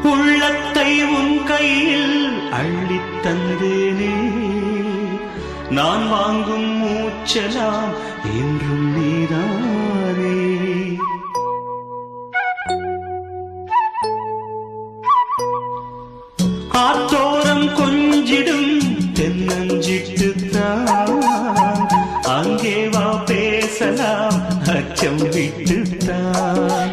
உள்ளத்தை உன் கையில் அள்ளித் தந்தேனே, நான் வாங்கும் மூச்சலாம் என்றும் நீதானே. ஆத்தோரம் கொஞ்சிடும் தென்னஞ்சிட்டுத்தான், அங்கே வா பேசலாம் அச்சம் விட்டுத்தான்.